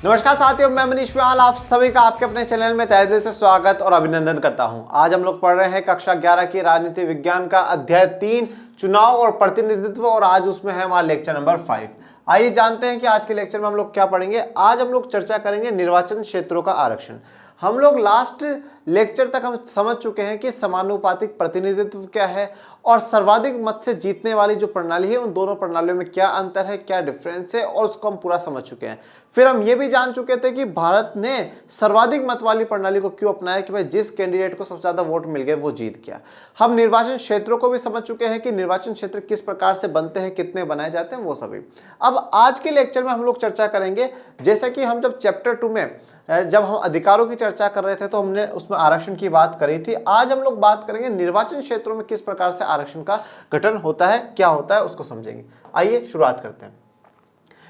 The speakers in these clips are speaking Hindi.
नमस्कार साथियों, मैं मनीष विहाल आप सभी का आपके अपने चैनल में तहे दिल से स्वागत और अभिनंदन करता हूं। आज हम लोग पढ़ रहे हैं कक्षा 11 की राजनीति विज्ञान का अध्याय 3 चुनाव और प्रतिनिधित्व, और आज उसमें है हमारा लेक्चर नंबर 5। आइए जानते हैं कि आज के लेक्चर में हम लोग क्या पढ़ेंगे। आज हम लोग चर्चा करेंगे निर्वाचन क्षेत्रों का आरक्षण। हम लोग लास्ट लेक्चर तक हम समझ चुके हैं कि समानुपातिक प्रतिनिधित्व क्या है और सर्वाधिक मत से जीतने वाली जो प्रणाली है उन दोनों प्रणालियों में क्या अंतर है, क्या डिफरेंस है, और उसको हम पूरा समझ चुके हैं। फिर हम ये भी जान चुके थे कि भारत ने सर्वाधिक मत वाली प्रणाली को क्यों अपनाया कि भाई जिस कैंडिडेट को सबसे ज्यादा वोट मिल गए वो जीत गया। हम निर्वाचन क्षेत्रों को भी समझ चुके हैं कि निर्वाचन क्षेत्र किस प्रकार से बनते हैं, कितने बनाए जाते हैं, वो सभी। अब आज के लेक्चर में हम लोग चर्चा करेंगे, जैसा कि हम जब चैप्टर 2 में जब हम अधिकारों की चर्चा कर रहे थे तो हमने उसमें आरक्षण की बात करी थी। आज हम लोग बात करेंगे निर्वाचन क्षेत्रों में किस प्रकार से आरक्षण का गठन होता है, क्या होता है, उसको समझेंगे। आइए शुरुआत करते हैं।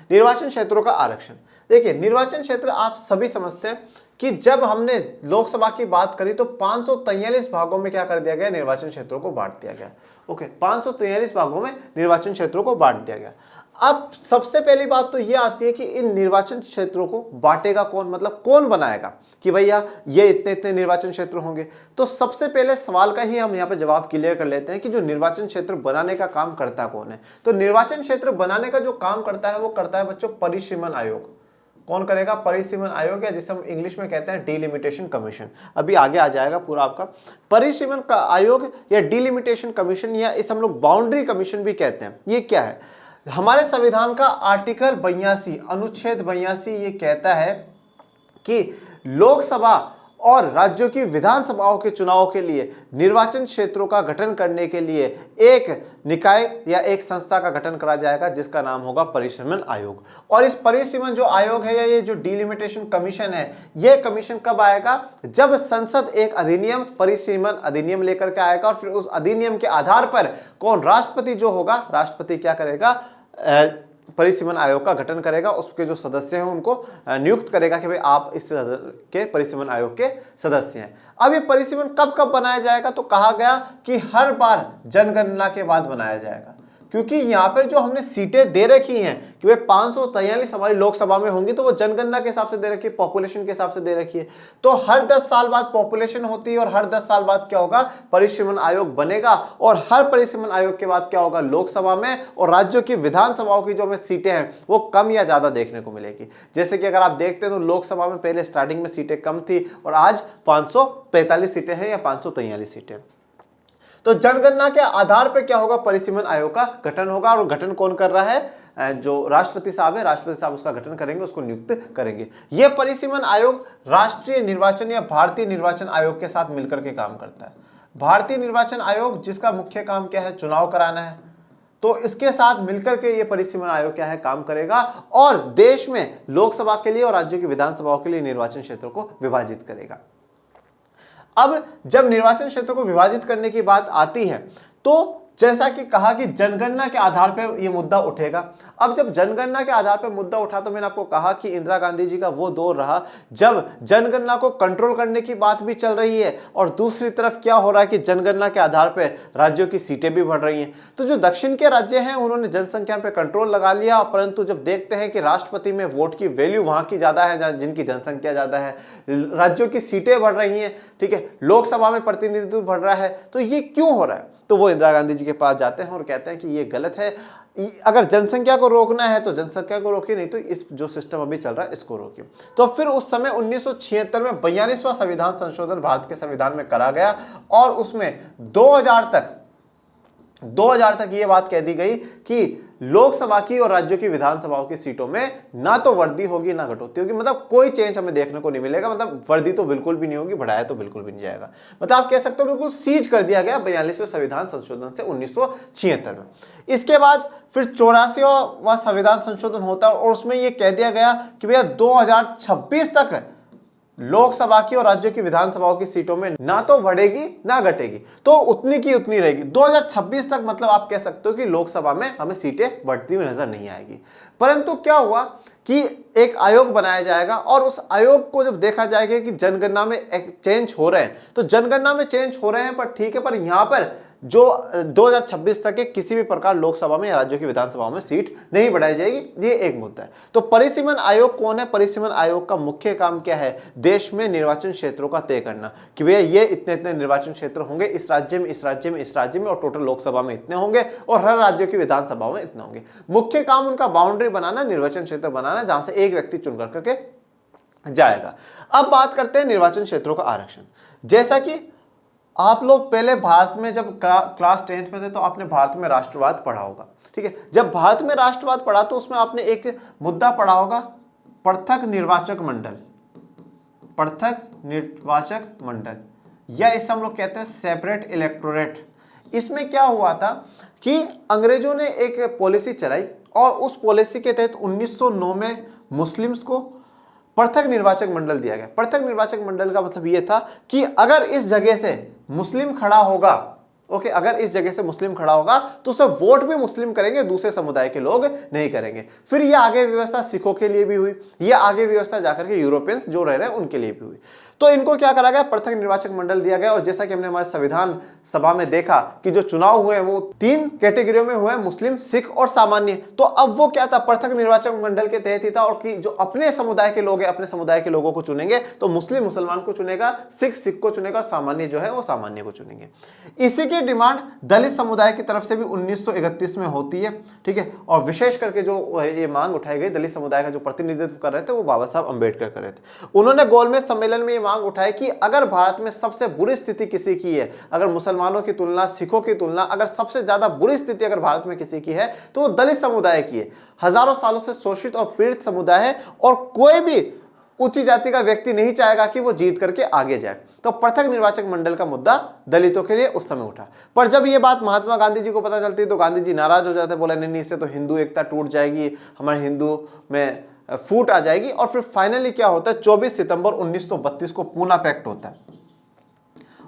निर्वाचन क्षेत्रों का आरक्षण। देखिए, निर्वाचन क्षेत्र आप सभी समझते हैं कि जब हमने लोकसभा की बात करी तो 543 भागों में क्या कर दिया गया, निर्वाचन क्षेत्रों को बांट दिया गया। ओके, 543 भागों में निर्वाचन क्षेत्रों को बांट दिया गया। अब सबसे पहली बात तो यह आती है कि इन निर्वाचन क्षेत्रों को बांटेगा कौन, मतलब कौन बनाएगा कि भैया ये इतने इतने निर्वाचन क्षेत्र होंगे। तो सबसे पहले सवाल का ही हम यहाँ पे जवाब क्लियर कर लेते हैं कि जो निर्वाचन क्षेत्र बनाने का काम करता कौन है। तो निर्वाचन क्षेत्र बनाने का जो काम करता है वो करता है बच्चों परिसीमन आयोग। कौन करेगा? परिसीमन आयोग, या जिसे हम इंग्लिश में कहते हैं डिलिमिटेशन कमीशन। अभी आगे आ जाएगा पूरा आपका। परिसीमन का आयोग या डिलिमिटेशन कमीशन, या इस हम लोग बाउंड्री कमीशन भी कहते हैं। ये क्या है? हमारे संविधान का आर्टिकल 82 अनुच्छेद 82 ये कहता है कि लोकसभा और राज्यों की विधानसभाओं के चुनाव के लिए निर्वाचन क्षेत्रों का गठन करने के लिए एक निकाय या एक संस्था का गठन करा जाएगा जिसका नाम होगा परिसीमन आयोग। और इस परिसीमन जो आयोग है या ये जो डिलिमिटेशन कमीशन है, ये कमीशन कब आएगा? जब संसद एक अधिनियम परिसीमन अधिनियम लेकर के आएगा, और फिर उस अधिनियम के आधार पर कौन राष्ट्रपति जो होगा, राष्ट्रपति क्या करेगा? परिसीमन आयोग का गठन करेगा, उसके जो सदस्य हैं उनको नियुक्त करेगा कि भाई आप इस के परिसीमन आयोग के सदस्य हैं। अब ये परिसीमन कब कब बनाया जाएगा? तो कहा गया कि हर बार जनगणना के बाद बनाया जाएगा, क्योंकि यहाँ पर जो हमने सीटें दे रखी हैं कि भाई 543 हमारी लोकसभा में होंगी, तो वो जनगणना के हिसाब से दे रखी है, पॉपुलेशन के हिसाब से दे रखी है। तो हर 10 साल बाद पॉपुलेशन होती है और हर 10 साल बाद क्या होगा? परिसीमन आयोग बनेगा, और हर परिसीमन आयोग के बाद क्या होगा? लोकसभा में और राज्यों की विधानसभाओं की जो हमें सीटें हैं वो कम या ज्यादा देखने को मिलेगी। जैसे कि अगर आप देखते हैं तो लोकसभा में पहले स्टार्टिंग में सीटें कम थी और आज 545 सीटें हैं या 543 सीटें। तो जनगणना के आधार पर क्या होगा? परिसीमन आयोग का गठन होगा, और गठन कौन कर रहा है? जो राष्ट्रपति साहब है, राष्ट्रपति साहब उसका गठन करेंगे, उसको नियुक्त करेंगे। यह परिसीमन आयोग राष्ट्रीय निर्वाचन या भारतीय निर्वाचन आयोग के साथ मिलकर के काम करता है। भारतीय निर्वाचन आयोग जिसका मुख्य काम क्या है? चुनाव कराना है। तो इसके साथ मिलकर के ये परिसीमन आयोग क्या है? काम करेगा, और देश में लोकसभा के लिए और राज्यों की विधानसभाओं के लिए निर्वाचन क्षेत्रों को विभाजित करेगा। अब जब निर्वाचन क्षेत्र को विभाजित करने की बात आती है तो जैसा कि कहा कि जनगणना के आधार पर यह मुद्दा उठेगा। अब जब जनगणना के आधार पर मुद्दा उठा तो मैंने आपको कहा कि इंदिरा गांधी जी का वो दौर रहा जब जनगणना को कंट्रोल करने की बात भी चल रही है, और दूसरी तरफ क्या हो रहा है कि जनगणना के आधार पर राज्यों की सीटें भी बढ़ रही हैं। तो जो दक्षिण के राज्य हैं उन्होंने जनसंख्या पर कंट्रोल लगा लिया, परंतु जब देखते हैं कि राष्ट्रपति में वोट की वैल्यू वहां की ज्यादा है जिनकी जनसंख्या ज्यादा है, राज्यों की सीटें बढ़ रही हैं, ठीक है, लोकसभा में प्रतिनिधित्व बढ़ रहा है, तो ये क्यों हो रहा है? तो वो इंदिरा गांधी जी के पास जाते हैं और कहते हैं कि ये गलत है, अगर जनसंख्या को रोकना है तो जनसंख्या को रोकिए, नहीं तो इस जो सिस्टम अभी चल रहा है इसको रोकिए। तो फिर उस समय 1976 में 42वां संविधान संशोधन भारत के संविधान में करा गया, और उसमें 2000 तक ये बात कह दी गई कि लोकसभा की और राज्यों की विधानसभाओं की सीटों में ना तो वृद्धि होगी ना कटौती होगी, मतलब कोई चेंज हमें देखने को नहीं मिलेगा। मतलब वृद्धि तो बिल्कुल भी नहीं होगी, बढ़ाया तो बिल्कुल भी नहीं जाएगा। मतलब आप कह सकते हो बिल्कुल सीज कर दिया गया 42वें संविधान संशोधन से 1976 में। इसके बाद फिर 84वां संविधान संशोधन होता है, और उसमें यह कह दिया गया कि भैया 2026 तक लोकसभा की और राज्यों की विधानसभाओं की सीटों में ना तो बढ़ेगी ना घटेगी, तो उतनी की उतनी रहेगी 2026 तक। मतलब आप कह सकते हो कि लोकसभा में हमें सीटें बढ़ती हुई नजर नहीं आएगी। परंतु क्या हुआ कि एक आयोग बनाया जाएगा, और उस आयोग को जब देखा जाएगा कि जनगणना में चेंज हो रहे हैं, तो जनगणना में चेंज हो रहे हैं पर ठीक है, पर यहां पर जो 2026 तक के किसी भी प्रकार लोकसभा में या राज्यों की विधानसभाओं में सीट नहीं बढ़ाई जाएगी। ये एक मुद्दा है। तो परिसीमन आयोग कौन है? परिसीमन आयोग का मुख्य काम क्या है? देश में निर्वाचन क्षेत्रों का तय करना कि भैया ये इतने इतने निर्वाचन क्षेत्र होंगे, इस राज्य में, इस राज्य में, इस राज्य में, और टोटल लोकसभा में इतने होंगे और हर राज्यों की विधानसभाओं में इतने होंगे। मुख्य काम उनका बाउंड्री बनाना, निर्वाचन क्षेत्र बनाना, जहां से एक व्यक्ति चुन करके जाएगा। अब बात करते हैं निर्वाचन क्षेत्रों का आरक्षण। जैसा कि आप लोग पहले भारत में जब क्लास 10th में थे तो आपने भारत में राष्ट्रवाद पढ़ा होगा, ठीक है। जब भारत में राष्ट्रवाद पढ़ा तो उसमें आपने एक मुद्दा पढ़ा होगा, पृथक निर्वाचक मंडल। पृथक निर्वाचक मंडल, या इसे हम लोग कहते हैं सेपरेट इलेक्टोरेट। इसमें क्या हुआ था कि अंग्रेजों ने एक पॉलिसी चलाई और उस पॉलिसी के तहत 1909 में मुस्लिम्स को पृथक निर्वाचक मंडल दिया गया। पृथक निर्वाचक मंडल का मतलब यह था कि अगर इस जगह से मुस्लिम खड़ा होगा, ओके, अगर इस जगह से मुस्लिम खड़ा होगा तो उसे वोट भी मुस्लिम करेंगे, दूसरे समुदाय के लोग नहीं करेंगे। फिर यह आगे व्यवस्था सिखों के लिए भी हुई, यह आगे व्यवस्था जाकर के यूरोपियंस जो रह रहे हैं उनके लिए भी हुई। तो इनको क्या करा गया? पृथक निर्वाचक मंडल दिया गया। और जैसा कि हमने हमारे संविधान सभा में देखा कि जो चुनाव हुए वो 3 कैटेगरियों में हुए, मुस्लिम, सिख और सामान्य। तो अब वो क्या था? पृथक निर्वाचक मंडल के तहत ही था, और कि जो अपने समुदाय के लोग हैं अपने समुदाय के लोगों को चुनेंगे, तो मुस्लिम मुसलमान को चुनेगा, सिख सिख को चुनेगा, और सामान्य जो है वो सामान्य को चुनेंगे। इसी की डिमांड दलित समुदाय की तरफ से भी 1931 में होती है, ठीक है। और विशेष करके जो ये मांग उठाई गई, दलित समुदाय का जो प्रतिनिधित्व कर रहे थे वो बाबा साहब अंबेडकर कर रहे थे। उन्होंने गोलमेज सम्मेलन में मांग उठाई कि अगर भारत में सबसे बुरी स्थिति किसी की है, अगर मुसलमानों की तुलना, सिखों की तुलना, अगर सबसे ज्यादा बुरी स्थिति अगर भारत में किसी की है तो वो दलित समुदाय की है। हजारों सालों से शोषित और पीड़ित समुदाय है और कोई भी ऊंची जाति का व्यक्ति नहीं चाहेगा कि वो जीत करके आगे जाए। तो पृथक निर्वाचक मंडल का मुद्दा दलितों के लिए उस समय उठा। पर जब ये बात महात्मा गांधी जी को पता चलती है तो गांधी जी नाराज हो जाते, बोले नहीं, इससे तो हिंदू एकता टूट जाएगी, हमारे हिंदू में फूट आ जाएगी। और फिर फाइनली क्या होता है? 24 सितंबर 1932 को पूना पैक्ट होता है।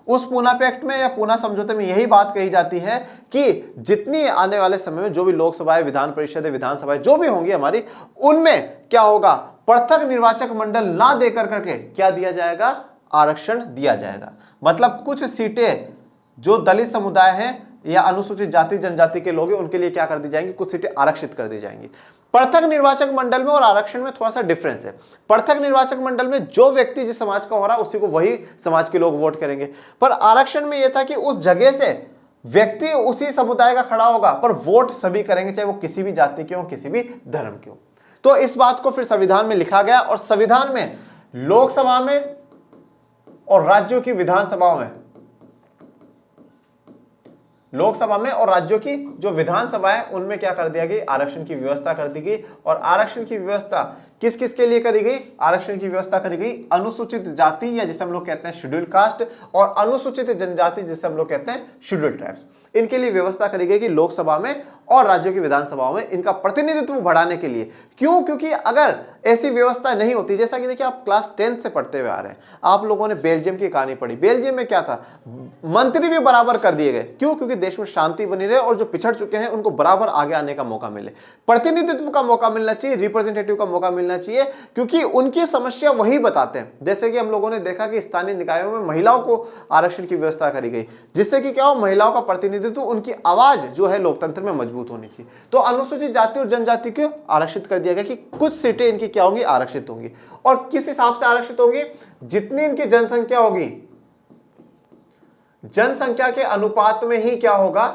उस पूना पैक्ट में या पूना समझौते में यही बात कही जाती है कि जितनी आने वाले समय में जो भी लोकसभाएं, विधान परिषद, विधानसभाएं जो भी होंगी हमारी, उनमें क्या होगा? पृथक निर्वाचक मंडल ना देकर करके क्या दिया जाएगा? आरक्षण दिया जाएगा। मतलब कुछ सीटें जो दलित समुदाय हैं या अनुसूचित जाति जनजाति के लोग हैं उनके लिए क्या कर दी जाएंगी? कुछ सीटें आरक्षित कर दी जाएंगी। पृथक निर्वाचक मंडल में और आरक्षण में थोड़ा सा डिफरेंस है। पृथक निर्वाचक मंडल में जो व्यक्ति जिस समाज का हो रहा है उसी को वही समाज के लोग वोट करेंगे। पर आरक्षण में यह था कि उस जगह से व्यक्ति उसी समुदाय का खड़ा होगा पर वोट सभी करेंगे, चाहे वो किसी भी जाति के हो, किसी भी धर्म के हो। तो इस बात को फिर संविधान में लिखा गया और संविधान में लोकसभा में और राज्यों की विधानसभाओं में, लोकसभा में और राज्यों की जो विधानसभा है उनमें क्या कर दिया गई? आरक्षण की व्यवस्था कर दी गई। और आरक्षण की व्यवस्था किस किस के लिए करी गई? आरक्षण की व्यवस्था करी गई अनुसूचित जाति या जिसे हम लोग कहते हैं शेड्यूल्ड कास्ट, और अनुसूचित जनजाति जिसे हम लोग कहते हैं शेड्यूल्ड ट्राइब्स। इनके लिए व्यवस्था करी गई कि लोकसभा में और राज्यों की विधानसभाओं में इनका प्रतिनिधित्व बढ़ाने के लिए। क्यों? क्योंकि अगर ऐसी व्यवस्था नहीं होती, जैसा कि देखिए आप क्लास 10th से पढ़ते हुए आ रहे हैं, आप लोगों ने बेल्जियम की कहानी पढ़ी। बेल्जियम में क्या था? मंत्री भी बराबर कर दिए गए। क्यों? क्योंकि देश में शांति बनी रहे और जो पिछड़ चुके हैं उनको बराबर आगे आने का मौका मिले। प्रतिनिधित्व का मौका मिलना चाहिए, रिप्रेजेंटेटिव का मौका मिलना चाहिए, क्योंकि उनकी समस्या वही बताते हैं। जैसे कि हम लोगों ने देखा कि स्थानीय निकायों में महिलाओं को आरक्षण की व्यवस्था करी गई, जिससे कि क्या हो? महिलाओं का प्रतिनिधित्व, उनकी आवाज जो है लोकतंत्र में मजबूत होनी चाहिए। तो अनुसूचित जाति और जनजाति को आरक्षित कर दिया गया कि कुछ सीटें इनकी क्या होंगी? आरक्षित होंगी। और किस हिसाब से आरक्षित होंगी? जितनी इनकी जनसंख्या होगी, जनसंख्या के अनुपात में ही क्या होगा?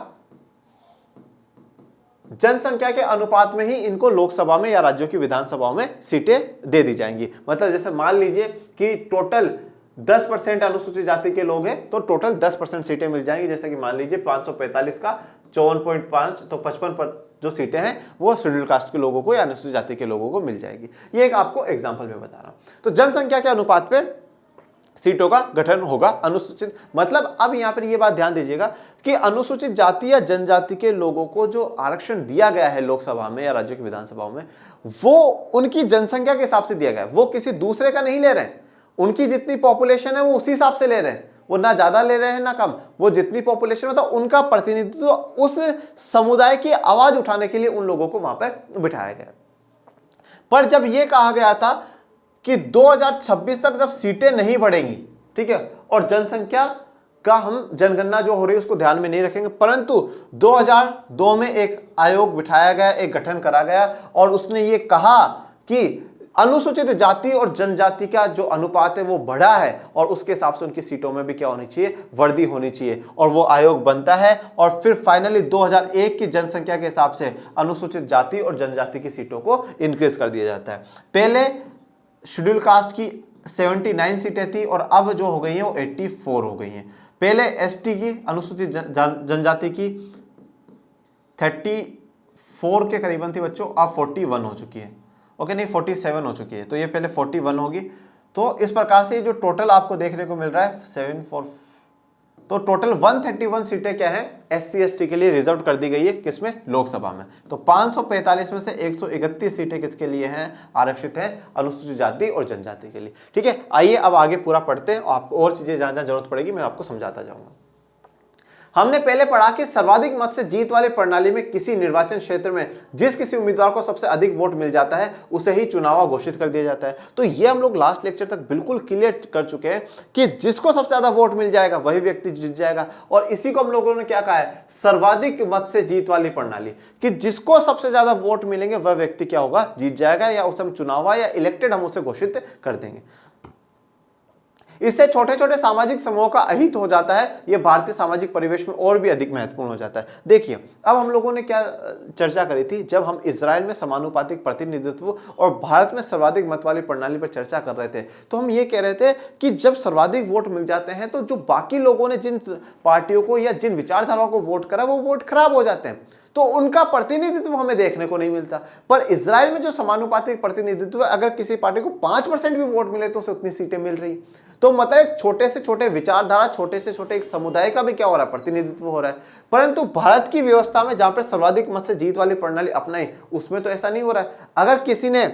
जनसंख्या के अनुपात में ही इनको लोकसभा में या राज्यों की विधानसभाओं में सीटें दे दी जाएंगी। मतलब जैसे मान लीजिए कि टोटल 10% अनुसूचित जाति के लोग हैं तो टोटल 10% सीटें मिल जाएंगी। जैसे कि मान लीजिए 545 का 54.5 तो 55 पर जो सीटें हैं वो शेड्यूल कास्ट के लोगों को या अनुसूचित जाति के लोगों को मिल जाएगी। ये एक आपको एग्जांपल में बता रहा हूं। तो जनसंख्या के अनुपात पे सीटों का गठन होगा अनुसूचित। मतलब अब यहां पर यह बात ध्यान दीजिएगा कि अनुसूचित जाति या जनजाति के लोगों को जो आरक्षण दिया गया है लोकसभा में या राज्यों की विधानसभाओं में, वो उनकी जनसंख्या के हिसाब से दिया गया है। वो किसी दूसरे का नहीं ले रहे हैं। उनकी जितनी पॉपुलेशन है वो उसी हिसाब से ले रहे हैं। वो ना ज्यादा ले रहे हैं ना कम। वो जितनी पॉपुलेशन होता है उनका प्रतिनिधित्व उस समुदाय की आवाज उठाने के लिए उन लोगों को वहां पर बिठाया गया। पर जब यह कहा गया था कि 2026 तक जब सीटें नहीं बढ़ेंगी, ठीक है, और जनसंख्या का हम जनगणना जो हो रही है उसको ध्यान में नहीं रखेंगे, परंतु 2002 में एक आयोग बिठाया गया, एक गठन करा गया और उसने ये कहा कि अनुसूचित जाति और जनजाति का जो अनुपात है वो बढ़ा है और उसके हिसाब से उनकी सीटों में भी क्या होनी चाहिए, वृद्धि होनी चाहिए और वो आयोग बनता है और फिर फाइनली 2001 की जनसंख्या के हिसाब से अनुसूचित जाति और जनजाति की सीटों को इंक्रीज कर दिया जाता है। पहले शेड्यूल कास्ट की 79 सीटें थी और अब जो हो गई है वो 84 हो गई हैं। पहले एसटी की अनुसूचित जनजाति की 34 के करीबन थी बच्चों, अब 41 हो चुकी है। ओके नहीं 47 हो चुकी है, तो ये पहले 41 होगी। तो इस प्रकार से जो टोटल आपको देखने को मिल रहा है 74, तो टोटल 131 सीटें क्या है SC ST के लिए रिजर्व कर दी गई है, किसमें, लोकसभा में। तो 545 में से 131 सीटें किसके लिए हैं, आरक्षित हैं अनुसूचित जाति और जनजाति के लिए। ठीक है, आइए अब आगे पूरा पढ़ते हैं और आपको और चीजें जहां जहां जरूरत पड़ेगी मैं आपको समझाता जाऊंगा। हमने पहले पढ़ा कि सर्वाधिक मत से जीत वाली प्रणाली में किसी निर्वाचन क्षेत्र में जिस किसी उम्मीदवार को सबसे अधिक वोट मिल जाता है उसे ही चुनाव घोषित कर दिया जाता है। तो ये हम लोग लास्ट लेक्चर तक बिल्कुल क्लियर कर चुके हैं कि जिसको सबसे ज्यादा वोट मिल जाएगा वही व्यक्ति जीत जाएगा और इसी को हम लोगों ने क्या कहा है, सर्वाधिक मत से जीत वाली प्रणाली, कि जिसको सबसे ज्यादा वोट मिलेंगे वह व्यक्ति क्या होगा, जीत जाएगा या उसे हम चुनाव या इलेक्टेड हम उसे घोषित कर देंगे। इससे छोटे छोटे सामाजिक समूहों का अहित हो जाता है, यह भारतीय सामाजिक परिवेश में और भी अधिक महत्वपूर्ण हो जाता है। देखिए अब हम लोगों ने क्या चर्चा करी थी, जब हम इजराइल में समानुपातिक प्रतिनिधित्व और भारत में सर्वाधिक मत वाली प्रणाली पर चर्चा कर रहे थे, तो हम ये कह रहे थे कि जब सर्वाधिक वोट मिल जाते हैं तो जो बाकी लोगों ने जिन पार्टियों को या जिन विचारधाराओं को वोट करा वो वोट खराब हो जाते हैं, तो उनका प्रतिनिधित्व हमें देखने को नहीं मिलता। पर इजराइल में जो समानुपातिक प्रतिनिधित्व है, अगर किसी पार्टी को 5% भी वोट मिले तो उसे उतनी सीटें मिल रही, तो मतलब एक छोटे से छोटे विचारधारा, छोटे से छोटे एक समुदाय का भी क्या हो रहा है, प्रतिनिधित्व हो रहा है। परंतु भारत की व्यवस्था में जहां पर सर्वाधिक मत से जीत वाली प्रणाली अपनाई, उसमें तो ऐसा नहीं हो रहा है। अगर किसी ने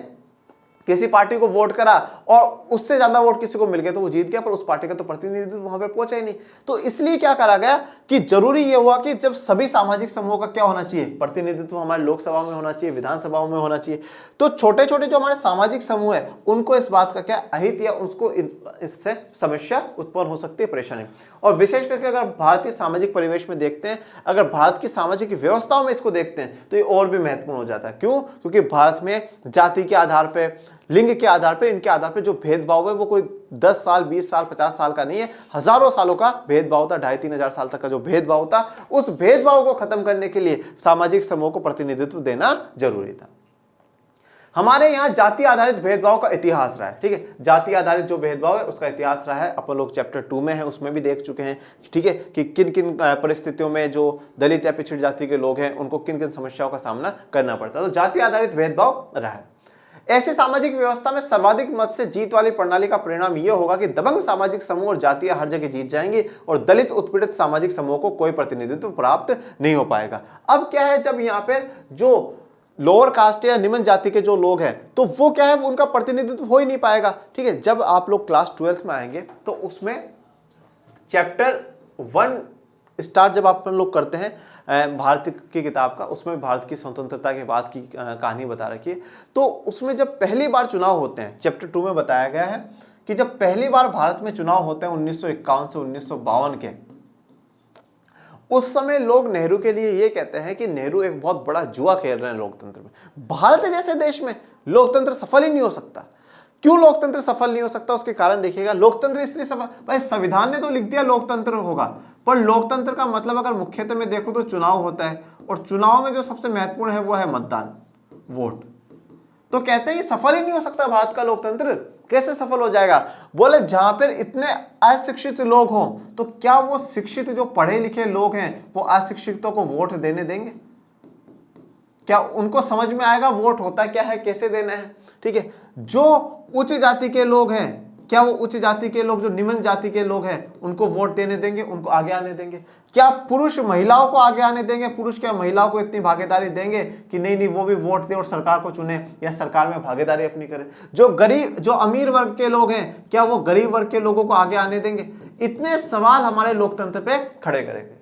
किसी पार्टी को वोट करा और उससे ज्यादा वोट किसी को मिल गए तो वो जीत गया, पर उस पार्टी का तो प्रतिनिधित्व वहां पे पहुंचा ही नहीं। तो इसलिए क्या करा गया कि जरूरी ये हुआ कि जब सभी सामाजिक समूहों का क्या होना चाहिए, प्रतिनिधित्व हमारे लोकसभा में होना चाहिए, विधानसभाओं में होना चाहिए। तो छोटे छोटे जो हमारे सामाजिक समूह है उनको इस बात का क्या अहित या उसको इससे समस्या उत्पन्न हो सकती है, परेशानी। और विशेष करके अगर भारतीय सामाजिक परिवेश में देखते हैं, अगर भारत की सामाजिक व्यवस्थाओं में इसको देखते हैं तो ये और भी महत्वपूर्ण हो जाता है। क्यों? क्योंकि भारत में जाति के आधार पर, लिंग के आधार पे, इनके आधार पे जो भेदभाव है वो कोई 10 साल, 20 साल, 50 साल का नहीं है, हजारों सालों का भेदभाव था। 2500-3000 हजार साल तक का जो भेदभाव था, उस भेदभाव को खत्म करने के लिए सामाजिक समूह को प्रतिनिधित्व देना जरूरी था। हमारे यहाँ जाति आधारित भेदभाव का इतिहास रहा है। ठीक है, जाति आधारित जो भेदभाव है उसका इतिहास रहा है, अपन लोग चैप्टर 2 में है उसमें भी देख चुके हैं। ठीक है, कि किन किन परिस्थितियों में जो दलित या पिछड़ी जाति के लोग हैं उनको किन किन समस्याओं का सामना करना पड़ता है। तो जाति आधारित भेदभाव रहा है। ऐसी सामाजिक व्यवस्था में सर्वाधिक मत से जीत वाली प्रणाली का परिणाम यह होगा कि दबंग सामाजिक समूह और जातियां हर जगह जीत जाएंगी और दलित उत्पीड़ित सामाजिक समूह को कोई प्रतिनिधित्व प्राप्त नहीं हो पाएगा। अब क्या है, जब यहाँ पे जो लोअर कास्ट या निम्न जाति के जो लोग हैं तो वो क्या है, उनका प्रतिनिधित्व हो ही नहीं पाएगा। ठीक है, जब आप लोग क्लास 12th में आएंगे तो उसमें चैप्टर 1 स्टार्ट जब आप लोग करते हैं भारत की किताब का, उसमें भारत की स्वतंत्रता के बाद की कहानी बता रखी है। तो उसमें जब पहली बार चुनाव होते हैं, चैप्टर 2 में बताया गया है कि जब पहली बार भारत में चुनाव होते हैं 1951 से 1952 के, उस समय लोग नेहरू के लिए ये कहते हैं कि नेहरू एक बहुत बड़ा जुआ खेल रहे हैं लोकतंत्र में। भारत जैसे देश में लोकतंत्र सफल ही नहीं हो सकता। क्यों लोकतंत्र सफल नहीं हो सकता, उसके कारण देखिएगा। लोकतंत्र इसलिए सफल, भाई संविधान ने तो लिख दिया लोकतंत्र होगा, पर लोकतंत्र का मतलब अगर मुख्यतः में देखो तो चुनाव होता है और चुनाव में जो सबसे महत्वपूर्ण है वो है मतदान, वोट। तो कहते हैं कि सफल ही नहीं हो सकता भारत का लोकतंत्र। कैसे सफल हो जाएगा? बोले जहां पर इतने अशिक्षित लोग हों तो क्या वो शिक्षित जो पढ़े लिखे लोग हैं वो अशिक्षितों को वोट देने देंगे? क्या उनको समझ में आएगा वोट होता क्या है, कैसे देना है? ठीक है, जो उच्च जाति के लोग हैं, क्या वो उच्च जाति के लोग जो निम्न जाति के लोग हैं उनको वोट देने देंगे, उनको आगे आने देंगे? क्या पुरुष महिलाओं को आगे आने देंगे? पुरुष क्या महिलाओं को इतनी भागीदारी देंगे कि नहीं नहीं वो भी वोट दे और सरकार को चुने या सरकार में भागीदारी अपनी करे? जो गरीब, जो अमीर वर्ग के लोग हैं, क्या वो गरीब वर्ग के लोगों को आगे आने देंगे? इतने सवाल हमारे लोकतंत्र पे खड़े करेंगे।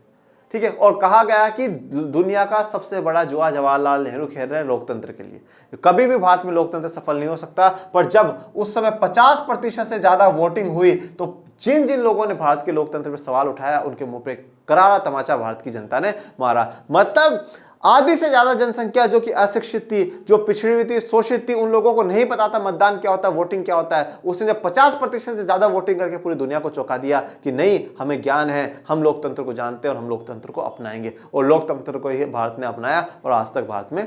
ठीक है, और कहा गया कि दुनिया का सबसे बड़ा जुआ जवाहरलाल नेहरू खेल रहे हैं लोकतंत्र के लिए। कभी भी भारत में लोकतंत्र सफल नहीं हो सकता, पर जब उस समय 50% से ज्यादा वोटिंग हुई तो जिन जिन लोगों ने भारत के लोकतंत्र पर सवाल उठाया उनके मुंह पे करारा तमाचा भारत की जनता ने मारा। मतलब आधी से ज्यादा जनसंख्या जो कि अशिक्षित थी, जो पिछड़ी हुई थी, शोषित थी, उन लोगों को नहीं पता था मतदान क्या होता है, वोटिंग क्या होता है, उसने जब 50% से ज्यादा वोटिंग करके पूरी दुनिया को चौंका दिया कि नहीं, हमें ज्ञान है, हम लोकतंत्र को जानते हैं और हम लोकतंत्र को अपनाएंगे, और लोकतंत्र को ही भारत ने अपनाया और आज तक भारत में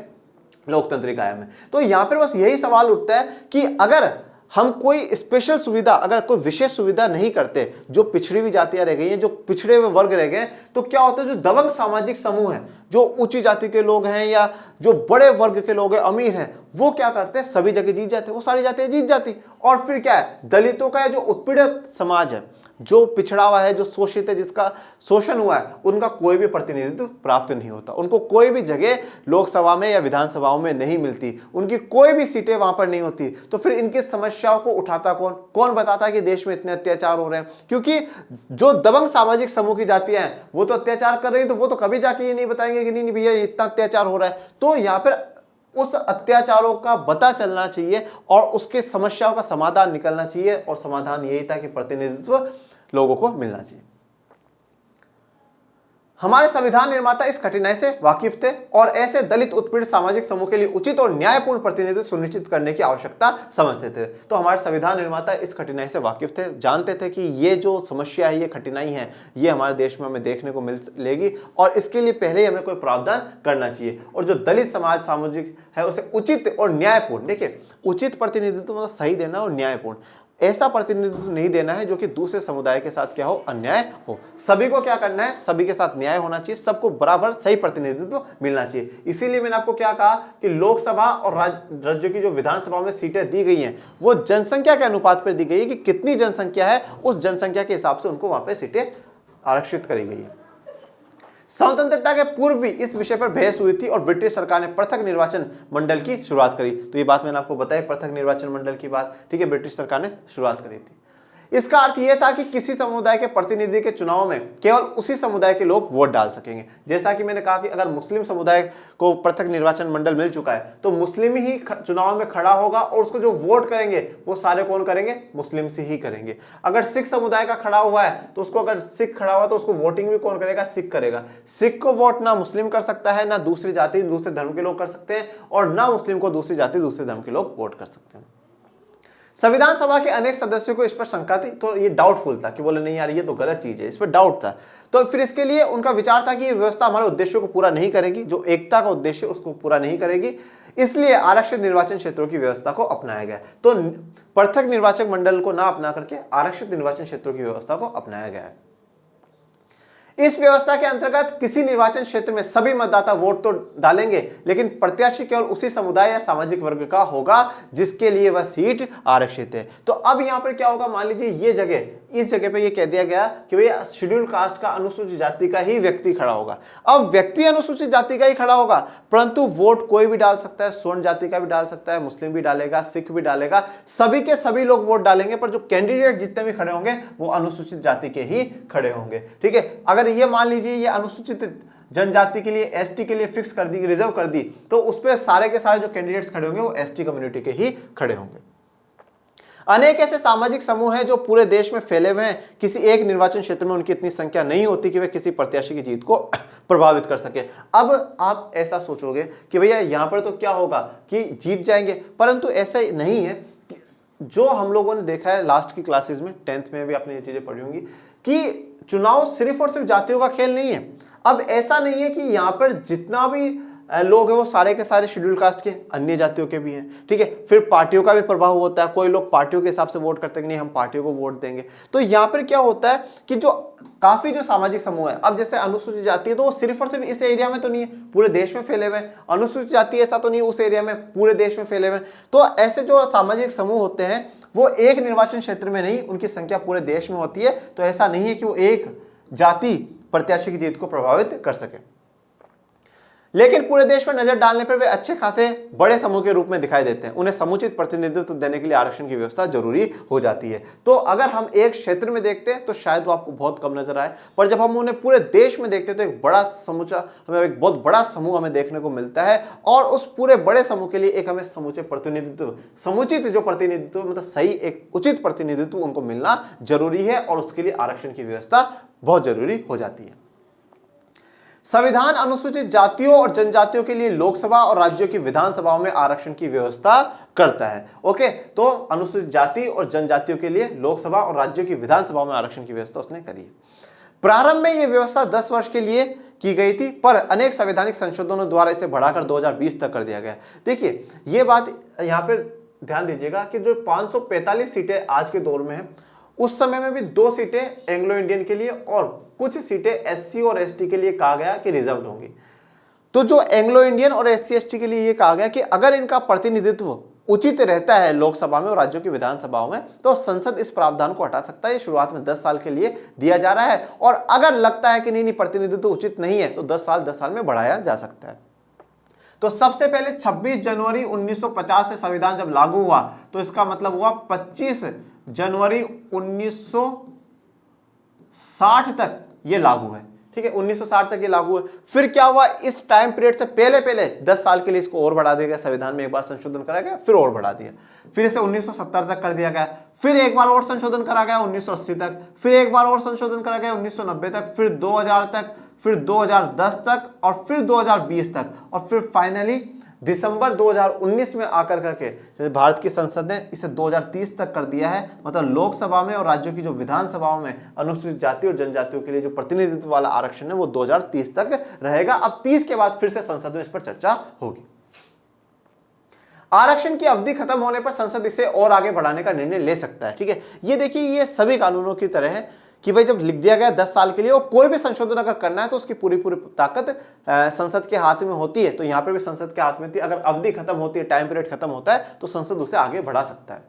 लोकतंत्र कायम है। तो यहां पर बस यही सवाल उठता है कि अगर हम कोई स्पेशल सुविधा, अगर कोई विशेष सुविधा नहीं करते, जो पिछड़ी हुई जातियां रह गई हैं, जो पिछड़े हुए वर्ग रह गए, तो क्या होता है, जो दबंग सामाजिक समूह हैं, जो ऊंची जाति के लोग हैं या जो बड़े वर्ग के लोग हैं, अमीर हैं, वो क्या करते हैं, सभी जगह जीत जाते हैं, वो सारी जातियां जीत जाती, और फिर क्या है, दलितों का जो उत्पीड़ित समाज है, जो पिछड़ा हुआ है, जो शोषित है, जिसका शोषण हुआ है, उनका कोई भी प्रतिनिधित्व प्राप्त नहीं होता, उनको कोई भी जगह लोकसभा में या विधानसभाओं में नहीं मिलती, उनकी कोई भी सीटें वहां पर नहीं होती। तो फिर इनकी समस्याओं को उठाता कौन बताता है कि देश में इतने अत्याचार हो रहे हैं? क्योंकि जो दबंग सामाजिक समूह की जातियां हैं वो तो अत्याचार कर रही है, तो वो तो कभी जाके ये नहीं बताएंगे कि नहीं भैया इतना अत्याचार हो रहा है। तो यहाँ पर उस अत्याचारों का पता चलना चाहिए और उसके समस्याओं का समाधान निकलना चाहिए, और समाधान यही था कि प्रतिनिधित्व लोगों को मिलना चाहिए। हमारे संविधान निर्माता इस कठिनाई से वाकिफ थे और ऐसे दलित उत्पीड़ित सामाजिक समूह के लिए उचित और न्यायपूर्ण प्रतिनिधित्व सुनिश्चित करने की आवश्यकता समझते थे। तो हमारे संविधान निर्माता इस कठिनाई से वाकिफ थे, जानते थे कि ये जो समस्या है, ये कठिनाई है, ये हमारे देश में हमें देखने को मिलेगी, और इसके लिए पहले ही हमें कोई प्रावधान करना चाहिए। और जो दलित समाज सामाजिक है उसे उचित और न्यायपूर्ण, देखिए उचित प्रतिनिधित्व मतलब सही देना और न्यायपूर्ण, ऐसा प्रतिनिधित्व नहीं देना है जो कि दूसरे समुदाय के साथ क्या हो, अन्याय हो। सभी को क्या करना है, सभी के साथ न्याय होना चाहिए, सबको बराबर सही प्रतिनिधित्व मिलना चाहिए। इसीलिए मैंने आपको क्या कहा कि लोकसभा और राज्यों की जो विधानसभा में सीटें दी गई हैं वो जनसंख्या के अनुपात पर दी गई है कि कितनी जनसंख्या है, उस जनसंख्या के हिसाब से उनको वहां पर सीटें आरक्षित करी गई है। स्वतंत्रता के पूर्व भी इस विषय पर बहस हुई थी और ब्रिटिश सरकार ने पृथक निर्वाचन मंडल की शुरुआत करी। तो ये बात मैंने आपको बताई, पृथक निर्वाचन मंडल की बात, ठीक है, ब्रिटिश सरकार ने शुरुआत करी थी। इसका अर्थ यह था कि किसी समुदाय के प्रतिनिधि के चुनाव में केवल उसी समुदाय के लोग वोट डाल सकेंगे। जैसा कि मैंने कहा कि अगर मुस्लिम समुदाय को पृथक निर्वाचन मंडल मिल चुका है तो मुस्लिम ही चुनाव में खड़ा होगा और उसको जो वोट करेंगे वो सारे कौन करेंगे, मुस्लिम से ही करेंगे। अगर सिख समुदाय का खड़ा हुआ है तो उसको, अगर सिख खड़ा हुआ तो उसको वोटिंग भी कौन करेगा, सिख करेगा। सिख को वोट ना मुस्लिम कर सकता है, ना दूसरी जाति दूसरे धर्म के लोग कर सकते हैं, और ना मुस्लिम को दूसरी जाति दूसरे धर्म के लोग वोट कर सकते हैं। संविधान सभा के अनेक सदस्यों को इस पर शंका थी, तो ये डाउटफुल था कि बोले नहीं यार ये तो गलत चीज है, इस पर डाउट था। तो फिर इसके लिए उनका विचार था कि ये व्यवस्था हमारे उद्देश्यों को पूरा नहीं करेगी, जो एकता का उद्देश्य उसको पूरा नहीं करेगी, इसलिए आरक्षित निर्वाचन क्षेत्रों की व्यवस्था को अपनाया गया। तो पृथक निर्वाचक मंडल को ना अपना करके आरक्षित निर्वाचन क्षेत्रों की व्यवस्था को अपनाया गया है। इस व्यवस्था के अंतर्गत किसी निर्वाचन क्षेत्र में सभी मतदाता वोट तो डालेंगे, लेकिन प्रत्याशी केवल उसी समुदाय या सामाजिक वर्ग का होगा जिसके लिए वह सीट आरक्षित है। तो अब यहां पर क्या होगा, मान लीजिए ये जगह, इस जगह पे ये कह दिया गया कि भैया शेड्यूल कास्ट का, अनुसूचित जाति का ही व्यक्ति खड़ा होगा। अब व्यक्ति अनुसूचित जाति का ही खड़ा होगा, परंतु वोट कोई भी डाल सकता है, स्वर्ण जाति का भी डाल सकता है, मुस्लिम भी डालेगा, सिख भी डालेगा, सभी के सभी लोग वोट डालेंगे, पर जो कैंडिडेट जितने भी खड़े होंगे वो अनुसूचित जाति के ही खड़े होंगे। ठीक है, अगर ये मान लीजिए ये अनुसूचित जनजाति के लिए, एसटी के लिए फिक्स कर दी, रिजर्व कर दी, तो उस पर सारे के सारे जो कैंडिडेट्स खड़े होंगे वो एसटी कम्युनिटी के ही खड़े होंगे। अनेक ऐसे सामाजिक समूह हैं जो पूरे देश में फैले हुए हैं, किसी एक निर्वाचन क्षेत्र में उनकी इतनी संख्या नहीं होती कि वे किसी प्रत्याशी की जीत को प्रभावित कर सके। अब आप ऐसा सोचोगे कि भैया यहां पर तो क्या होगा कि जीत जाएंगे, परंतु ऐसा नहीं है। जो हम लोगों ने देखा है लास्ट की क्लासेस में, 10th में भी आपने ये चीजें पढ़ी होंगी कि चुनाव सिर्फ और सिर्फ जातियों का खेल नहीं है। अब ऐसा नहीं है कि यहां पर जितना भी लोग हैं वो सारे के सारे शेड्यूल कास्ट के, अन्य जातियों के भी हैं। ठीक है, फिर पार्टियों का भी प्रभाव होता है, कोई लोग पार्टियों के हिसाब से वोट करते हैं कि नहीं हम पार्टियों को वोट देंगे। तो यहां पर क्या होता है कि जो काफी जो सामाजिक समूह है, अब जैसे अनुसूचित जाति है तो वो सिर्फ और सिर्फ इस एरिया में तो नहीं है, पूरे देश में फैले हुए हैं। अनुसूचित जाति ऐसा तो नहीं है उस एरिया में, पूरे देश में फैले हुए हैं। तो ऐसे जो सामाजिक समूह होते हैं वो एक निर्वाचन क्षेत्र में नहीं, उनकी संख्या पूरे देश में होती है। तो ऐसा नहीं है कि वो एक जाति प्रत्याशी की जीत को प्रभावित कर सके। लेकिन पूरे देश में नजर डालने पर वे अच्छे खासे बड़े समूह के रूप में दिखाई देते हैं। उन्हें समुचित प्रतिनिधित्व देने के लिए आरक्षण की व्यवस्था जरूरी हो जाती है। तो अगर हम एक क्षेत्र में देखते हैं तो शायद वो आपको बहुत कम नजर आए, पर जब हम उन्हें पूरे देश में देखते हैं तो एक बड़ा समूचा हमें एक बहुत बड़ा समूह हमें देखने को मिलता है, और उस पूरे बड़े समूह के लिए एक हमें समुचित प्रतिनिधित्व, समुचित जो प्रतिनिधित्व मतलब सही एक उचित प्रतिनिधित्व उनको मिलना जरूरी है, और उसके लिए आरक्षण की व्यवस्था बहुत जरूरी हो जाती है। संविधान अनुसूचित जातियों और जनजातियों के लिए लोकसभा और राज्यों की विधानसभाओं में आरक्षण की व्यवस्था करता है। ओके, तो अनुसूचित जाति और जनजातियों के लिए लोकसभा और राज्यों की विधानसभाओं में आरक्षण की व्यवस्था उसने करी है। प्रारंभ में यह व्यवस्था 10 वर्ष के लिए की गई थी, पर अनेक संवैधानिक संशोधनों द्वारा इसे बढ़ाकर 2020 तक कर दिया गया। देखिए ये बात यहां पर ध्यान दीजिएगा कि जो 545 सीटें आज के दौर में है, उस समय में भी 2 सीटें एंग्लो इंडियन के लिए और कुछ सीटें एससी और एसटी के लिए कहा गया कि रिजर्व होंगी। तो जो एंग्लो इंडियन और एससी एसटी के लिए यह कहा गया कि अगर इनका प्रतिनिधित्व उचित रहता है लोकसभा में और राज्यों की विधानसभाओं में, तो संसद इस प्रावधान को हटा सकता है। शुरुआत में 10 साल के लिए दिया जा रहा है, और अगर लगता है कि नहीं प्रतिनिधित्व उचित नहीं है तो 10 साल में बढ़ाया जा सकता है। तो सबसे पहले 26 जनवरी 1950 से संविधान जब लागू हुआ, तो इसका मतलब हुआ 25 जनवरी 1960 तक ये लागू है। ठीक है, 1960 तक ये लागू है। फिर क्या हुआ, इस टाइम पीरियड से पहले 10 साल के लिए इसको और बढ़ा दिया गया, संविधान में एक बार संशोधन करा गया, फिर और बढ़ा दिया, फिर इसे 1970 तक कर दिया गया, फिर एक बार और संशोधन करा गया 1980 तक, फिर एक बार और संशोधन करा गया 1990 तक, फिर 2000 तक, फिर 2010 तक, और फिर 2020 तक, और फिर फाइनली दिसंबर 2019 में आकर करके भारत की संसद ने इसे 2030 तक कर दिया है। मतलब लोकसभा में और राज्यों की जो विधानसभाओं में अनुसूचित जाति और जनजातियों के लिए जो प्रतिनिधित्व वाला आरक्षण है वो 2030 तक रहेगा। अब 30 के बाद फिर से संसद में इस पर चर्चा होगी। आरक्षण की अवधि खत्म होने पर संसद इसे और आगे बढ़ाने का निर्णय ले सकता है। ठीक है, ये देखिए ये सभी कानूनों की तरह है कि भाई जब लिख दिया गया 10 साल के लिए, और कोई भी संशोधन अगर करना है तो उसकी पूरी ताकत संसद के हाथ में होती है। तो यहां पे भी संसद के हाथ में थी, अगर अवधि खत्म होती है, टाइम पीरियड खत्म होता है, तो संसद उसे आगे बढ़ा सकता है।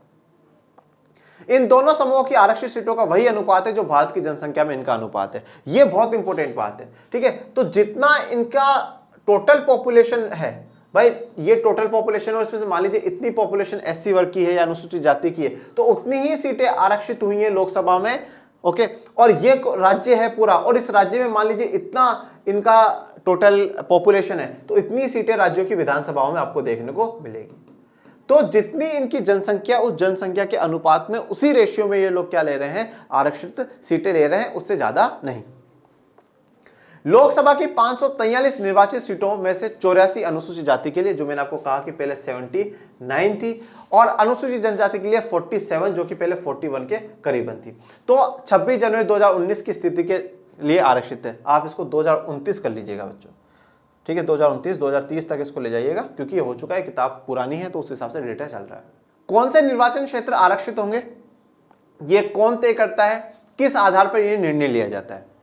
इन दोनों समूहों की आरक्षित सीटों का वही अनुपात है जो भारत की जनसंख्या में इनका अनुपात है। यह बहुत इंपॉर्टेंट बात है। ठीक है, तो जितना इनका टोटल पॉपुलेशन है, भाई ये टोटल पॉपुलेशन, और इसमें से मान लीजिए इतनी पॉपुलेशन एससी वर्ग की है या अनुसूचित जाति की है, तो उतनी ही सीटें आरक्षित हुई हैं लोकसभा में। ओके, और ये राज्य है पूरा, और इस राज्य में मान लीजिए इतना इनका टोटल पॉपुलेशन है, तो इतनी सीटें राज्यों की विधानसभाओं में आपको देखने को मिलेगी। तो जितनी इनकी जनसंख्या, उस जनसंख्या के अनुपात में, उसी रेशियो में ये लोग क्या ले रहे हैं, आरक्षित सीटें ले रहे हैं, उससे ज्यादा नहीं। लोकसभा की 543 निर्वाचित सीटों में से 84 अनुसूचित जाति के लिए, जो मैंने आपको कहा कि पहले 79 थी, और अनुसूचित जनजाति के लिए 47, जो कि पहले 41 के करीबन थी। तो 26 जनवरी 2019 की स्थिति के लिए आरक्षित है। आप इसको 2029 कर लीजिएगा बच्चों। ठीक है, 2029 2030 तक इसको ले जाइएगा, क्योंकि ये हो चुका है, किताब पुरानी है तो उस हिसाब से डेटा चल रहा है। कौन से निर्वाचन क्षेत्र आरक्षित होंगे, ये कौन तय करता है, किस आधार पर यह निर्णय लिया जाता है?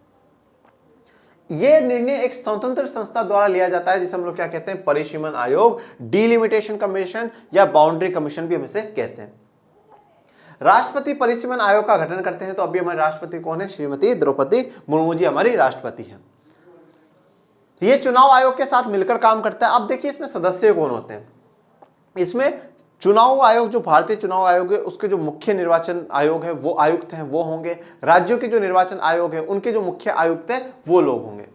यह निर्णय एक स्वतंत्र संस्था द्वारा लिया जाता है, जिसे हम लोग क्या कहते हैं, परिसीमन आयोग, डिलिमिटेशन कमीशन या बाउंड्री कमीशन भी हम इसे कहते हैं। राष्ट्रपति परिसीमन आयोग का गठन करते हैं। तो अभी हमारे राष्ट्रपति कौन है, श्रीमती द्रौपदी मुर्मू जी हमारी राष्ट्रपति हैं। ये चुनाव आयोग के साथ मिलकर काम करता है। अब देखिए इसमें सदस्य कौन होते हैं। इसमें चुनाव आयोग, जो भारतीय चुनाव आयोग है, उसके जो मुख्य निर्वाचन आयोग है वो आयुक्त हैं, वो होंगे। राज्यों के जो निर्वाचन आयोग है उनके जो मुख्य आयुक्त हैं वो लोग होंगे।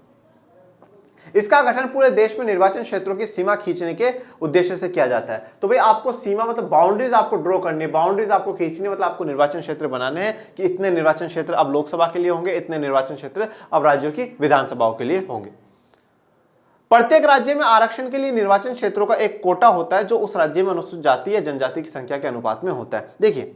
इसका गठन पूरे देश में निर्वाचन क्षेत्रों की सीमा खींचने के उद्देश्य से किया जाता है। तो भाई आपको सीमा मतलब बाउंड्रीज आपको ड्रॉ करनी है, बाउंड्रीज आपको खींचनी, मतलब आपको निर्वाचन क्षेत्र बनाने हैं कि इतने निर्वाचन क्षेत्र अब लोकसभा के लिए होंगे, इतने निर्वाचन क्षेत्र अब राज्यों की विधानसभाओं के लिए होंगे। प्रत्येक राज्य में आरक्षण के लिए निर्वाचन क्षेत्रों का एक कोटा होता है, जो उस राज्य में अनुसूचित जाति या जनजाति की संख्या के अनुपात में होता है। देखिए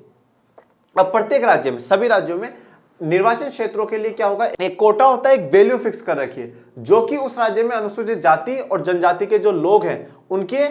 अब प्रत्येक राज्य में, सभी राज्यों में निर्वाचन क्षेत्रों के लिए क्या होगा, एक कोटा होता है, एक वैल्यू फिक्स कर रखी है, जो कि उस राज्य में अनुसूचित जाति और जनजाति के जो लोग हैं उनके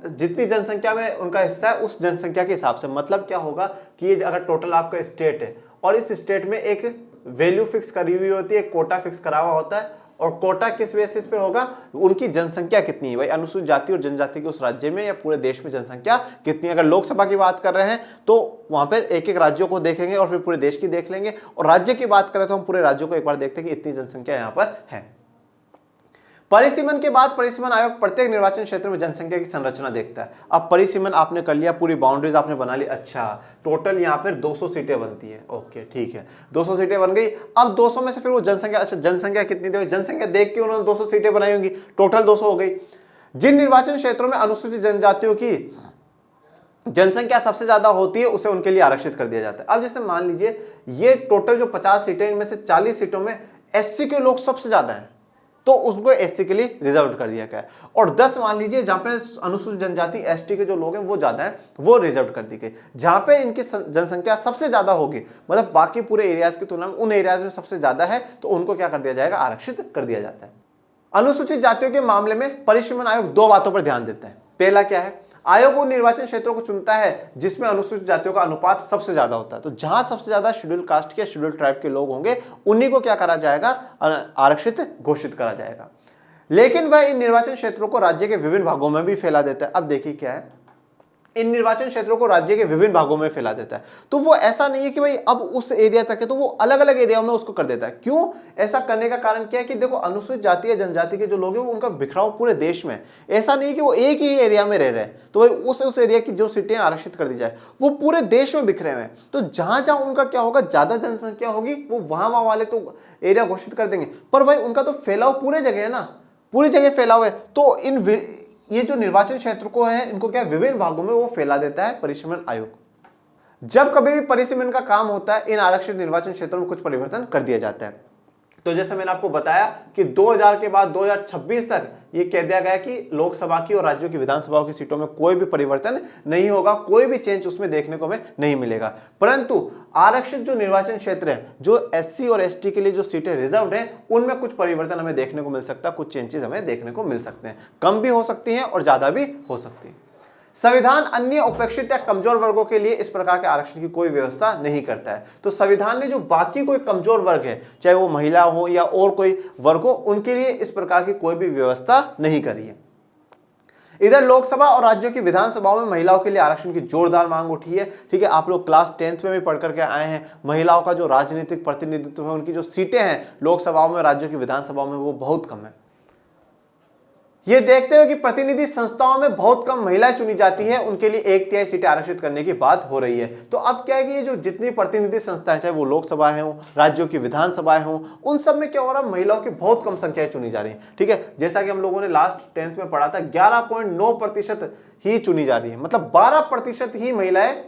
जितनी जनसंख्या में उनका हिस्सा है उस जनसंख्या के हिसाब से। मतलब क्या होगा कि ये अगर टोटल आपका स्टेट है और इस स्टेट में एक वैल्यू फिक्स करी हुई होती है, कोटा फिक्स करा हुआ होता है, और कोटा किस बेसिस पे होगा, उनकी जनसंख्या कितनी है, भाई अनुसूचित जाति और जनजाति के उस राज्य में या पूरे देश में जनसंख्या कितनी है। अगर लोकसभा की बात कर रहे हैं तो वहां पर एक एक राज्यों को देखेंगे और फिर पूरे देश की देख लेंगे, और राज्य की बात करें तो हम पूरे राज्यों को एक बार देखते हैं कि इतनी जनसंख्या यहां पर है। परिसीमन के बाद परिसीमन आयोग प्रत्येक निर्वाचन क्षेत्र में जनसंख्या की संरचना देखता है। अब परिसीमन आपने कर लिया, पूरी बाउंड्रीज आपने बना ली। अच्छा, टोटल यहाँ पर 200 सीटें बनती है। ओके ठीक है, 200 सीटें बन गई। अब 200 में से फिर वो जनसंख्या, अच्छा जनसंख्या कितनी थी, जनसंख्या देख के उन्होंने 200 सीटें बनाई होंगी, टोटल 200 हो गई। जिन निर्वाचन क्षेत्रों में अनुसूचित जनजातियों की जनसंख्या सबसे ज्यादा होती है उसे उनके लिए आरक्षित कर दिया जाता है। अब जैसे मान लीजिए ये टोटल जो 50 सीटें, इनमें से 40 सीटों में एससी के लोग सबसे ज्यादा हैं, तो उसको एससी के लिए रिजर्व कर दिया गया है। और 10 मान लीजिए जहां पे अनुसूचित जनजाति एसटी के जो लोग हैं वो ज्यादा हैं, वो रिजर्व कर दी गई। जहां पे इनकी जनसंख्या सबसे ज्यादा होगी, मतलब बाकी पूरे एरियाज की तुलना में उन एरियाज में सबसे ज्यादा है, तो उनको क्या कर दिया जाएगा, आरक्षित कर दिया जाता है। अनुसूचित जातियों के मामले में परिसीमन आयोग 2 बातों पर ध्यान देता है। पहला क्या है, आयोग उन निर्वाचन क्षेत्रों को चुनता है जिसमें अनुसूचित जातियों का अनुपात सबसे ज्यादा होता है। तो जहां सबसे ज्यादा शेड्यूल कास्ट के, शेड्यूल ट्राइब के लोग होंगे, उन्हीं को क्या करा जाएगा, आरक्षित घोषित करा जाएगा। लेकिन वह इन निर्वाचन क्षेत्रों को राज्य के विभिन्न भागों में भी फैला देता है। अब देखिए क्या है, इन निर्वाचन क्षेत्रों को राज्य के विभिन्न भागों में फैला देता है। तो वो ऐसा नहीं है कि भाई अब उस एरिया तक है, तो वो अलग अलग एरिया में उसको कर देता है। क्यों ऐसा करने का कारण क्या है कि देखो, अनुसूचित जाति या जनजाति के जो लोग हैं वो उनका बिखराव पूरे देश में, ऐसा नहीं है कि वो एक ही एरिया में रह रहे हैं तो भाई उस एरिया की जो सीटें आरक्षित कर दी जाए, वो पूरे देश में बिखरे हुए हैं। तो जहां जहां उनका क्या होगा, ज्यादा जनसंख्या होगी, वो वहां वाले तो एरिया घोषित कर देंगे, पर भाई उनका तो फैलाव पूरे जगह है ना, पूरी जगह फैलाव है। तो ये जो निर्वाचन क्षेत्र को है, इनको क्या विभिन्न भागों में वो फैला देता है परिसीमन आयोग। जब कभी भी परिसीमन का काम होता है, इन आरक्षित निर्वाचन क्षेत्रों में कुछ परिवर्तन कर दिया जाता है। तो जैसे मैंने आपको बताया कि 2000 के बाद 2026 तक ये कह दिया गया कि लोकसभा की और राज्यों की विधानसभाओं की सीटों में कोई भी परिवर्तन नहीं होगा, कोई भी चेंज उसमें देखने को हमें नहीं मिलेगा। परंतु आरक्षित जो निर्वाचन क्षेत्र है, जो एससी और एसटी के लिए जो सीटें रिजर्व्ड हैं, उनमें कुछ परिवर्तन हमें देखने को मिल सकता है, कुछ चेंजेस हमें देखने को मिल सकते हैं। कम भी हो सकती हैं और ज्यादा भी हो सकती है। संविधान अन्य उपेक्षित या कमजोर वर्गों के लिए इस प्रकार के आरक्षण की कोई व्यवस्था नहीं करता है। तो संविधान ने जो बाकी कोई कमजोर वर्ग है, चाहे वो महिला हो या और कोई वर्ग हो, उनके लिए इस प्रकार की कोई भी व्यवस्था नहीं करी है। इधर लोकसभा और राज्यों की विधानसभाओं में महिलाओं के लिए आरक्षण की जोरदार मांग उठी है। ठीक है, आप लोग क्लास 10th में भी पढ़ करके आए हैं, महिलाओं का जो राजनीतिक प्रतिनिधित्व है, उनकी जो सीटें हैं लोकसभाओं में, राज्यों की विधानसभाओं में, वो बहुत कम है। ये देखते हुए कि प्रतिनिधि संस्थाओं में बहुत कम महिलाएं चुनी जाती है, उनके लिए 1/3 सीटें आरक्षित करने की बात हो रही है। तो अब क्या है कि ये जो जितनी प्रतिनिधि संस्थाएं, चाहे वो लोकसभाएं हो, राज्यों की विधानसभाएं हो, उन सब में क्या हो रहा है, महिलाओं की बहुत कम संख्या चुनी जा रही है। ठीक है, जैसा कि हम लोगों ने लास्ट 10th में पढ़ा था, 11.9% ही चुनी जा रही है, मतलब 12% ही महिलाएं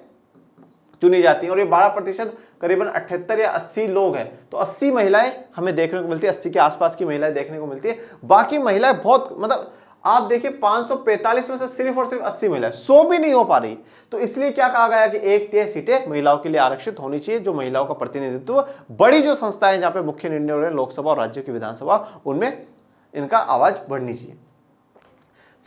चुनी जाती हैं। और ये 12% करीबन 78 या 80 लोग हैं, तो 80 महिलाएं हमें देखने को मिलती है, 80 के आसपास की महिलाएं देखने को मिलती है। बाकी महिलाएं बहुत, मतलब आप देखिए 545 में से सिर्फ और सिर्फ 80 महिलाएं, 100 भी नहीं हो पा रही। तो इसलिए क्या कहा गया कि 1/3 सीटें महिलाओं के लिए आरक्षित होनी चाहिए, जो महिलाओं का प्रतिनिधित्व, बड़ी जो संस्थाएं जहां पे मुख्य निर्णय हो रहे हैं, लोकसभा और राज्यों की विधानसभा, उनमें इनका आवाज बढ़नी चाहिए।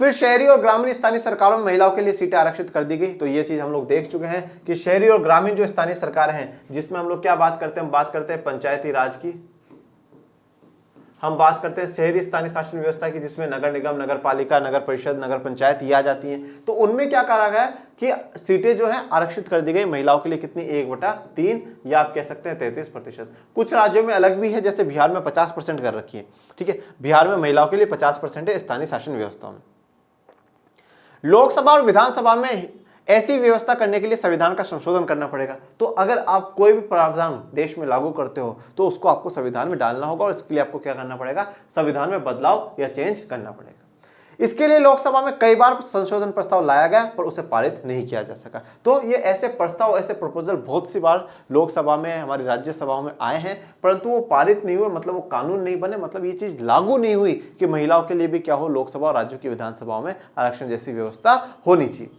फिर शहरी और ग्रामीण स्थानीय सरकारों में महिलाओं के लिए सीटें आरक्षित कर दी गई। तो ये चीज हम लोग देख चुके हैं कि शहरी और ग्रामीण जो स्थानीय सरकार हैं, जिसमें हम लोग क्या बात करते हैं, हम बात करते हैं पंचायती राज की, हम बात करते हैं शहरी स्थानीय शासन व्यवस्था की, जिसमें नगर निगम, नगर पालिका, नगर परिषद, नगर पंचायत ये आ जाती हैं। तो उनमें क्या करा गया कि सीटें जो है आरक्षित कर दी गई महिलाओं के लिए, कितनी, 1/3 या आप कह सकते हैं 33%। कुछ राज्यों में अलग भी है, जैसे बिहार में 50% कर रखी है। ठीक है, बिहार में महिलाओं के लिए 50% है स्थानीय शासन व्यवस्था में। लोकसभा और विधानसभा में ऐसी व्यवस्था करने के लिए संविधान का संशोधन करना पड़ेगा। तो अगर आप कोई भी प्रावधान देश में लागू करते हो तो उसको आपको संविधान में डालना होगा, और इसके लिए आपको क्या करना पड़ेगा, संविधान में बदलाव या चेंज करना पड़ेगा। इसके लिए लोकसभा में कई बार संशोधन प्रस्ताव लाया गया, पर उसे पारित नहीं किया जा सका। तो ये ऐसे प्रस्ताव, ऐसे प्रपोजल बहुत सी बार लोकसभा में, हमारी राज्यसभाओं में आए हैं, परंतु वो पारित नहीं हुए, मतलब वो कानून नहीं बने, मतलब ये चीज लागू नहीं हुई कि महिलाओं के लिए भी क्या हो, लोकसभा और राज्यों की विधानसभाओं में आरक्षण जैसी व्यवस्था होनी चाहिए।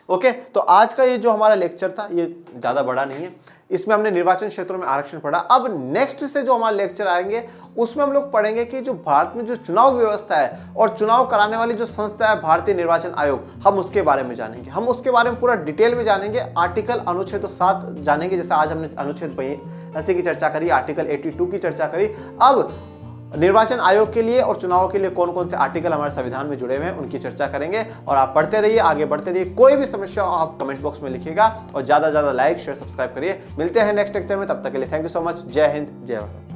ओके, तो आज का ये जो हमारा लेक्चर था, ये ज्यादा बड़ा नहीं है, इसमें हमने निर्वाचन क्षेत्रों में आरक्षण पढ़ा। अब नेक्स्ट से जो हमारे लेक्चर आएंगे उसमें हम लोग पढ़ेंगे कि जो भारत में जो चुनाव व्यवस्था है और चुनाव कराने वाली जो संस्था है भारतीय निर्वाचन आयोग, हम उसके बारे में जानेंगे। हम उसके बारे में पूरा डिटेल में जानेंगे, आर्टिकल अनुच्छेद 7 जानेंगे। जैसे आज हमने अनुच्छेद 82 की चर्चा करी, आर्टिकल 82 की चर्चा करी। अब निर्वाचन आयोग के लिए और चुनाव के लिए कौन कौन से आर्टिकल हमारे संविधान में जुड़े हुए हैं, उनकी चर्चा करेंगे। और आप पढ़ते रहिए, आगे बढ़ते रहिए। कोई भी समस्या हो आप कमेंट बॉक्स में लिखिएगा, और ज्यादा से ज्यादा लाइक, शेयर, सब्सक्राइब करिए। मिलते हैं नेक्स्ट लेक्चर में, तब तक के लिए थैंक यू सो मच। जय हिंद, जय भारत।